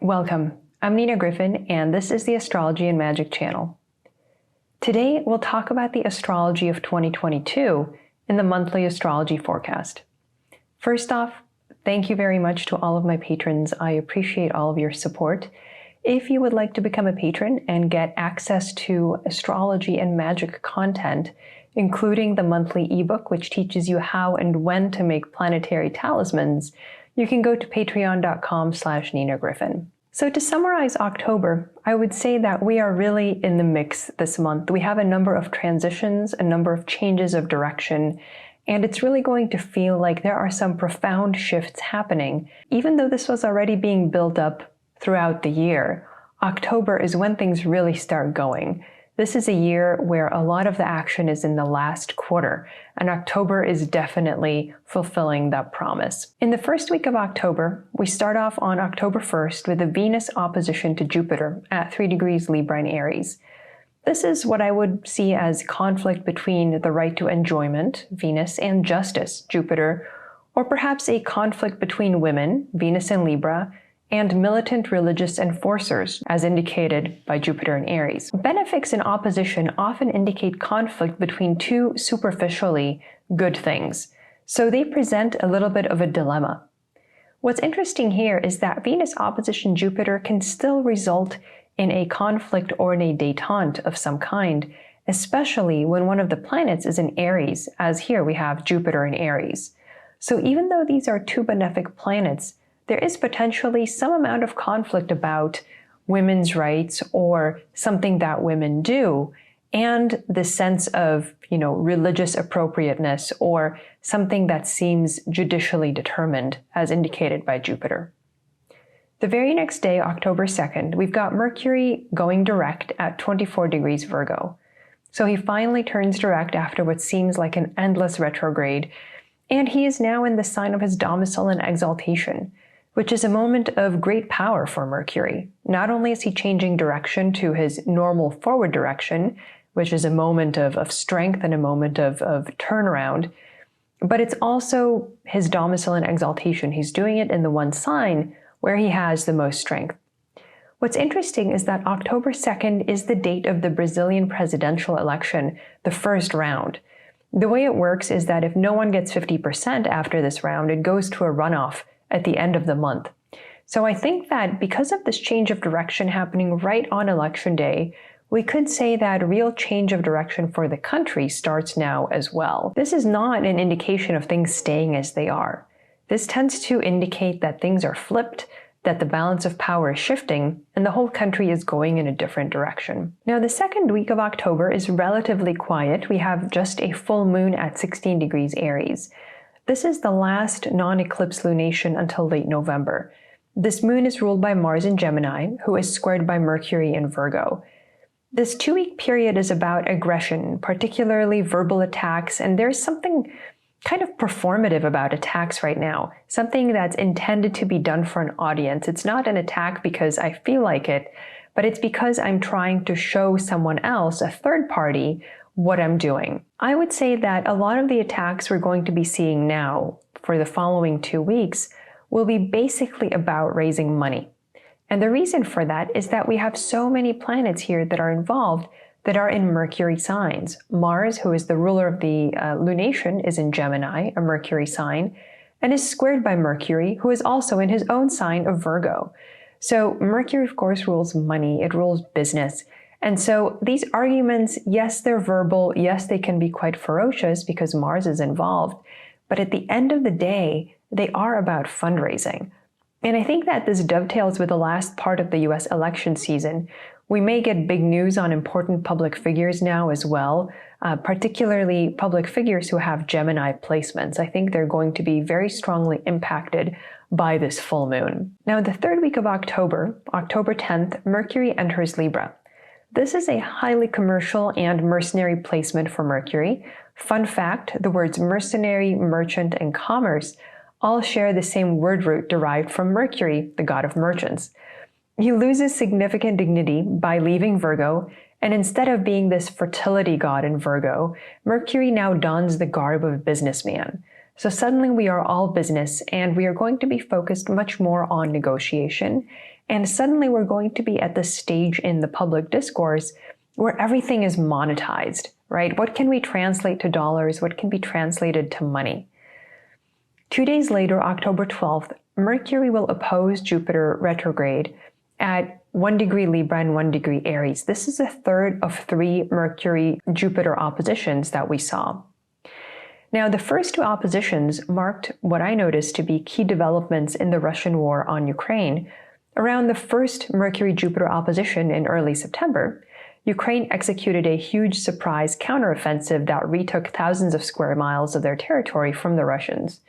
Welcome. I'm Nina Griffin, and this is the Astrology and Magic channel. Today, we'll talk about the astrology of 2022 in the monthly astrology forecast. First off, thank you very much to all of my patrons. I appreciate all of your support. If you would like to become a patron and get access to astrology and magic content, including the monthly ebook, which teaches you how and when to make planetary talismans, you can go to patreon.com/Nina Griffin. So to summarize October, I would say that we are really in the mix this month. We have a number of transitions, a number of changes of direction, and it's really going to feel like there are some profound shifts happening. Even though this was already being built up throughout the year, October is when things really start going. This is a year where a lot of the action is in the last quarter, and October is definitely fulfilling that promise. In the first week of October, we start off on October 1st with a Venus opposition to Jupiter at 3 degrees Libra in Aries. This is what I would see as conflict between the right to enjoyment, Venus, and justice, Jupiter, or perhaps a conflict between women, Venus and Libra, and militant religious enforcers, as indicated by Jupiter in Aries. Benefics in opposition often indicate conflict between two superficially good things, so they present a little bit of a dilemma. What's interesting here is that Venus opposition Jupiter can still result in a conflict or in a détente of some kind, especially when one of the planets is in Aries, as here we have Jupiter in Aries. So even though these are two benefic planets, there is potentially some amount of conflict about women's rights or something that women do, and the sense of, religious appropriateness or something that seems judicially determined, as indicated by Jupiter. The very next day, October 2nd, we've got Mercury going direct at 24 degrees Virgo. So he finally turns direct after what seems like an endless retrograde, and he is now in the sign of his domicile and exaltation, which is a moment of great power for Mercury. Not only is he changing direction to his normal forward direction, which is a moment of strength and a moment of turnaround, but it's also his domicile and exaltation. He's doing it in the one sign where he has the most strength. What's interesting is that October 2nd is the date of the Brazilian presidential election, the first round. The way it works is that if no one gets 50% after this round, it goes to a runoff at the end of the month. So I think that because of this change of direction happening right on election day, we could say that real change of direction for the country starts now as well. This is not an indication of things staying as they are. This tends to indicate that things are flipped, that the balance of power is shifting, and the whole country is going in a different direction. Now, the second week of October is relatively quiet. We have just a full moon at 16 degrees Aries. This is the last non-eclipse lunation until late November. This moon is ruled by Mars in Gemini, who is squared by Mercury in Virgo. This 2-week period is about aggression, particularly verbal attacks, and there's something kind of performative about attacks right now, something that's intended to be done for an audience. It's not an attack because I feel like it, but it's because I'm trying to show someone else, a third party, what I'm doing. I would say that a lot of the attacks we're going to be seeing now for the following 2 weeks will be basically about raising money. And the reason for that is that we have so many planets here that are involved that are in Mercury signs. Mars, who is the ruler of the lunation, is in Gemini, a Mercury sign, and is squared by Mercury, who is also in his own sign of Virgo. So Mercury, of course, rules money, it rules business. And so these arguments, yes, they're verbal, yes, they can be quite ferocious because Mars is involved, but at the end of the day, they are about fundraising. And I think that this dovetails with the last part of the US election season. We may get big news on important public figures now as well, particularly public figures who have Gemini placements. I think they're going to be very strongly impacted by this full moon. Now, the third week of October, October 10th, Mercury enters Libra. This is a highly commercial and mercenary placement for Mercury. Fun fact, the words mercenary, merchant, and commerce all share the same word root derived from Mercury, the god of merchants. He loses significant dignity by leaving Virgo, and instead of being this fertility god in Virgo, Mercury now dons the garb of a businessman. So suddenly we are all business, and we are going to be focused much more on negotiation And suddenly we're going to be at the stage in the public discourse where everything is monetized, right? What can we translate to dollars? What can be translated to money? 2 days later, October 12th, Mercury will oppose Jupiter retrograde at 1 degree Libra and 1 degree Aries. This is the third of 3 Mercury-Jupiter oppositions that we saw. Now, the first 2 oppositions marked what I noticed to be key developments in the Russian war on Ukraine. Around the first Mercury-Jupiter opposition in early September, Ukraine executed a huge surprise counteroffensive that retook thousands of square miles of their territory from the Russians.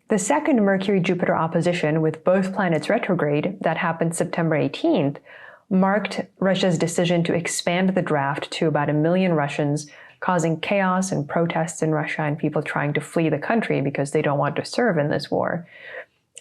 The second Mercury-Jupiter opposition, with both planets retrograde, that happened September 18th, marked Russia's decision to expand the draft to about 1 million Russians, causing chaos and protests in Russia and people trying to flee the country because they don't want to serve in this war.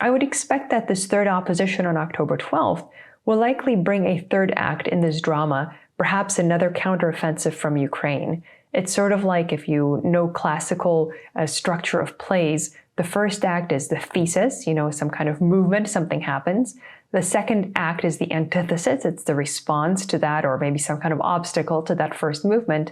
I would expect that this third opposition on October 12th will likely bring a third act in this drama, perhaps another counteroffensive from Ukraine. It's sort of like, if you know classical structure of plays, the first act is the thesis, some kind of movement, something happens. The second act is the antithesis, it's the response to that, or maybe some kind of obstacle to that first movement.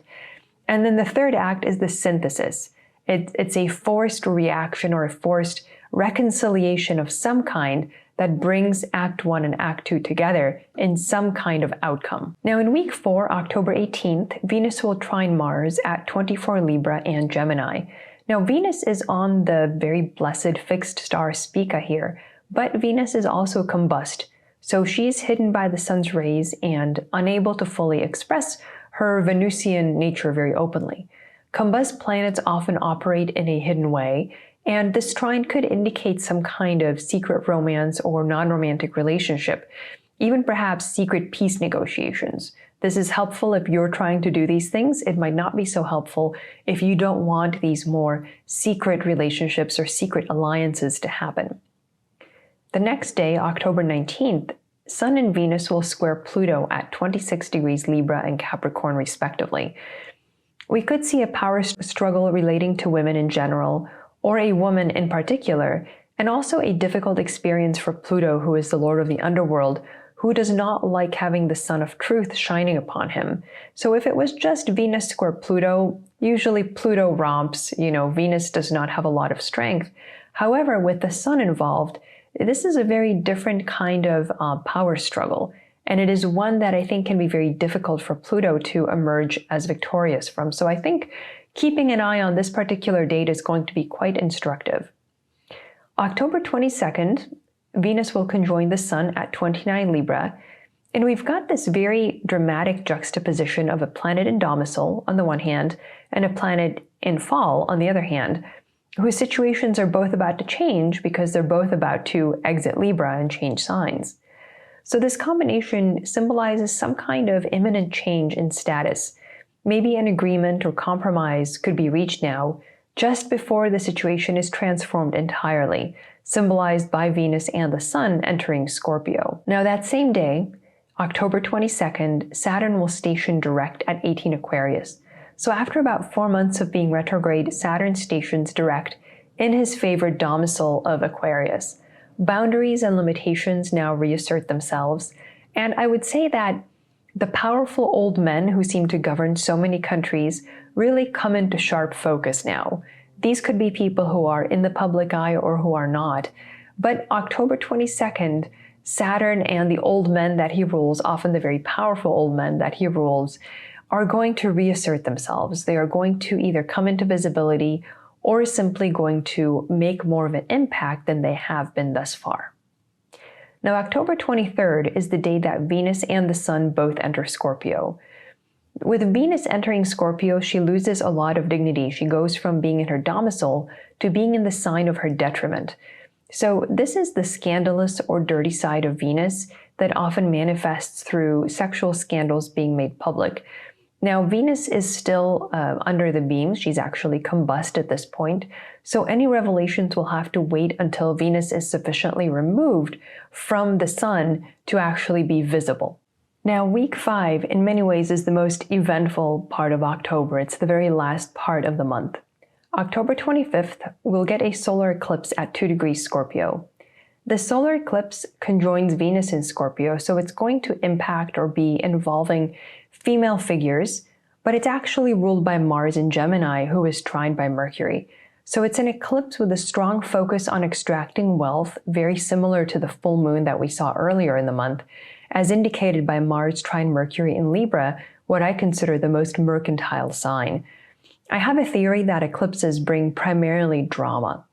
And then the third act is the synthesis. It's a forced reaction or a forced reconciliation of some kind that brings Act 1 and Act 2 together in some kind of outcome. Now in week 4, October 18th, Venus will trine Mars at 24 Libra and Gemini. Now Venus is on the very blessed fixed star Spica here, but Venus is also combust, so she's hidden by the sun's rays and unable to fully express her Venusian nature very openly. Combust planets often operate in a hidden way, and this trine could indicate some kind of secret romance or non-romantic relationship, even perhaps secret peace negotiations. This is helpful if you're trying to do these things. It might not be so helpful if you don't want these more secret relationships or secret alliances to happen. The next day, October 19th, Sun and Venus will square Pluto at 26 degrees Libra and Capricorn respectively. We could see a power struggle relating to women in general, or a woman in particular, and also a difficult experience for Pluto, who is the lord of the underworld, who does not like having the sun of truth shining upon him. So if it was just Venus square Pluto, usually Pluto romps, Venus does not have a lot of strength. However, with the sun involved, this is a very different kind of power struggle, and it is one that I think can be very difficult for Pluto to emerge as victorious from. So I think keeping an eye on this particular date is going to be quite instructive. October 22nd, Venus will conjoin the Sun at 29 Libra, and we've got this very dramatic juxtaposition of a planet in domicile on the one hand and a planet in fall on the other hand, whose situations are both about to change because they're both about to exit Libra and change signs. So this combination symbolizes some kind of imminent change in status. Maybe an agreement or compromise could be reached now, just before the situation is transformed entirely, symbolized by Venus and the Sun entering Scorpio. Now that same day, October 22nd, Saturn will station direct at 18 Aquarius. So after about 4 months of being retrograde, Saturn stations direct in his favored domicile of Aquarius. Boundaries and limitations now reassert themselves, and I would say that the powerful old men who seem to govern so many countries really come into sharp focus now. These could be people who are in the public eye or who are not. But October 22nd, Saturn and the old men that he rules, often the very powerful old men that he rules, are going to reassert themselves. They are going to either come into visibility or simply going to make more of an impact than they have been thus far. Now, October 23rd is the day that Venus and the Sun both enter Scorpio. With Venus entering Scorpio, she loses a lot of dignity. She goes from being in her domicile to being in the sign of her detriment. So this is the scandalous or dirty side of Venus that often manifests through sexual scandals being made public. Now, Venus is still under the beams. She's actually combust at this point. So any revelations will have to wait until Venus is sufficiently removed from the Sun to actually be visible. Now, week 5 in many ways is the most eventful part of October. It's the very last part of the month. October 25th, we'll get a solar eclipse at 2 degrees Scorpio. The solar eclipse conjoins Venus in Scorpio, so it's going to impact or be involving female figures, but it's actually ruled by Mars in Gemini, who is trined by Mercury. So it's an eclipse with a strong focus on extracting wealth, very similar to the full moon that we saw earlier in the month, as indicated by Mars trine Mercury in Libra, what I consider the most mercantile sign. I have a theory that eclipses bring primarily drama.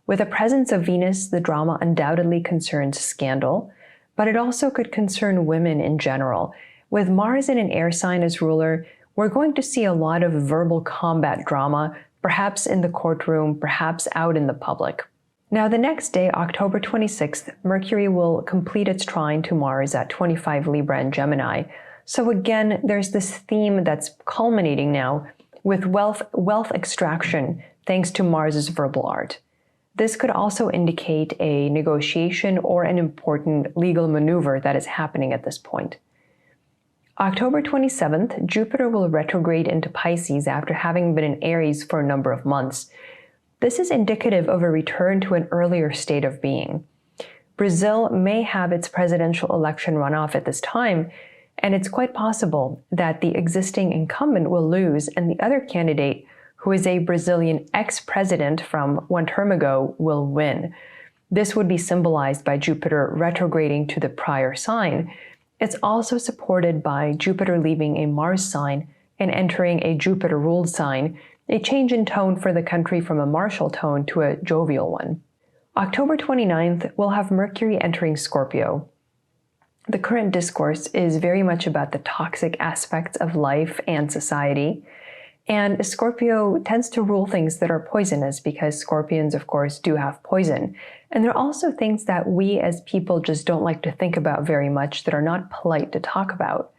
With the presence of Venus, the drama undoubtedly concerns scandal, but it also could concern women in general. With Mars in an air sign as ruler, we're going to see a lot of verbal combat drama, perhaps in the courtroom, perhaps out in the public. Now, the next day, October 26th, Mercury will complete its trine to Mars at 25 Libra and Gemini. So again, there's this theme that's culminating now with wealth extraction thanks to Mars's verbal art. This could also indicate a negotiation or an important legal maneuver that is happening at this point. October 27th, Jupiter will retrograde into Pisces after having been in Aries for a number of months. This is indicative of a return to an earlier state of being. Brazil may have its presidential election runoff at this time, and it's quite possible that the existing incumbent will lose and the other candidate, who is a Brazilian ex-president from one term ago, will win. This would be symbolized by Jupiter retrograding to the prior sign. It's also supported by Jupiter leaving a Mars sign and entering a Jupiter-ruled sign, a change in tone for the country from a martial tone to a jovial one. October 29th, we'll have Mercury entering Scorpio. The current discourse is very much about the toxic aspects of life and society. And Scorpio tends to rule things that are poisonous because scorpions, of course, do have poison. And there are also things that we as people just don't like to think about very much that are not polite to talk about.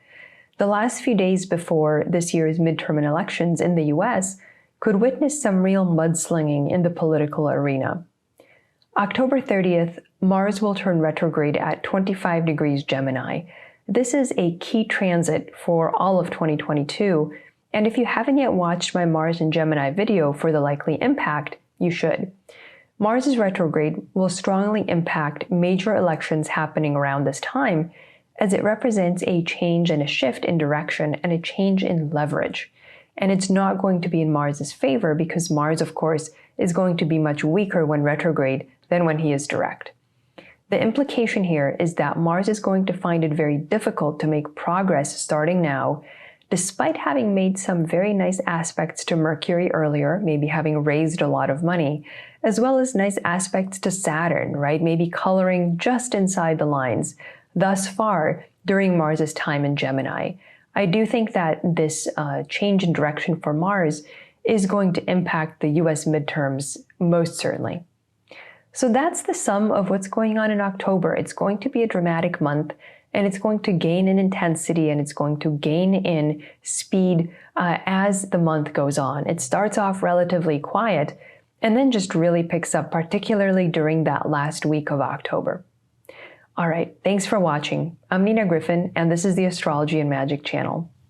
The last few days before this year's midterm elections in the US could witness some real mudslinging in the political arena. October 30th, Mars will turn retrograde at 25 degrees Gemini. This is a key transit for all of 2022. And if you haven't yet watched my Mars in Gemini video for the likely impact, you should. Mars's retrograde will strongly impact major elections happening around this time, as it represents a change and a shift in direction and a change in leverage. And it's not going to be in Mars's favor because Mars, of course, is going to be much weaker when retrograde than when he is direct. The implication here is that Mars is going to find it very difficult to make progress starting now, despite having made some very nice aspects to Mercury earlier, maybe having raised a lot of money, as well as nice aspects to Saturn, right? Maybe coloring just inside the lines thus far during Mars's time in Gemini. I do think that this change in direction for Mars is going to impact the US midterms most certainly. So that's the sum of what's going on in October. It's going to be a dramatic month, and it's going to gain in intensity and it's going to gain in speed as the month goes on. It starts off relatively quiet and then just really picks up, particularly during that last week of October. All right, thanks for watching. I'm Nina Griffin, and this is the Astrology and Magic channel.